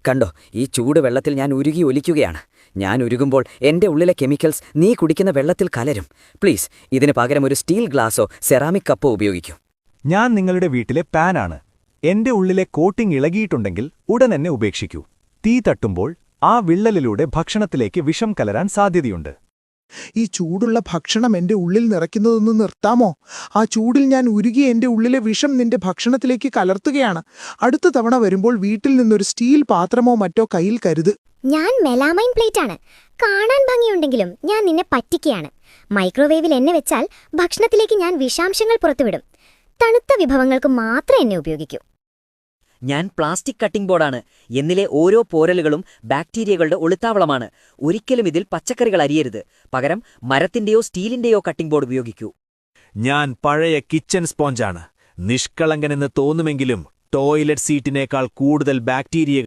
കണ്ടോ, ഈ ചൂടുവെള്ളത്തിൽ ഞാൻ ഉരുകി ഒലിക്കുകയാണ്. ഞാൻ ഉരുകുമ്പോൾ എന്റെ ഉള്ളിലെ കെമിക്കൽസ് നീ കുടിക്കുന്ന വെള്ളത്തിൽ കലരും. പ്ലീസ്, ഇതിന് പകരം ഒരു സ്റ്റീൽ ഗ്ലാസോ സെറാമിക് കപ്പോ ഉപയോഗിക്കൂ. ഞാൻ നിങ്ങളുടെ വീട്ടിലെ പാനാണ്. എന്റെ ഉള്ളിലെ കോട്ടിംഗ് ഇളകിയിട്ടുണ്ടെങ്കിൽ ഉടൻ എന്നെ ഉപേക്ഷിക്കൂ. തീ തട്ടുമ്പോൾ ആ വിള്ളലിലൂടെ ഭക്ഷണത്തിലേക്ക് വിഷം കലരാൻ സാധ്യതയുണ്ട്. ഈ ചൂടുള്ള ഭക്ഷണം എന്റെ ഉള്ളിൽ നിറയ്ക്കുന്നതൊന്ന് നിർത്താമോ? ആ ചൂടിൽ ഞാൻ ഉരുകി എന്റെ ഉള്ളിലെ വിഷം നിന്റെ ഭക്ഷണത്തിലേക്ക് കലർത്തുകയാണ്. അടുത്ത തവണ വരുമ്പോൾ വീട്ടിൽ നിന്നൊരു സ്റ്റീൽ പാത്രമോ മറ്റോ കയ്യിൽ കരുത്. ഞാൻ മെലാമൈൻ പ്ലേറ്റാണ്. കാണാൻ ഭംഗിയുണ്ടെങ്കിലും ഞാൻ നിന്നെ പറ്റിക്കുകയാണ്. മൈക്രോവേവിൽ എന്നെ വെച്ചാൽ ഭക്ഷണത്തിലേക്ക് ഞാൻ വിഷാംശങ്ങൾ പുറത്തുവിടും. തണുത്ത വിഭവങ്ങൾക്ക് മാത്രം എന്നെ ഉപയോഗിക്കൂ. ഞാൻ പ്ലാസ്റ്റിക് കട്ടിംഗ് ബോർഡാണ്. എന്നിലെ ഓരോ പോരലുകളും ബാക്ടീരിയകളുടെ ഒളിത്താവളമാണ്. ഒരിക്കലും ഇതിൽ പച്ചക്കറികൾ അരിയരുത്. പകരം മരത്തിന്റെയോ സ്റ്റീലിന്റെയോ കട്ടിംഗ് ബോർഡ് ഉപയോഗിക്കൂ. ഞാൻ പഴയ കിച്ചൺ സ്പോഞ്ചാണ്. നിഷ്കളങ്കനെന്ന് തോന്നുമെങ്കിലും ടോയ്ലറ്റ് സീറ്റിനേക്കാൾ കൂടുതൽ ബാക്ടീരിയ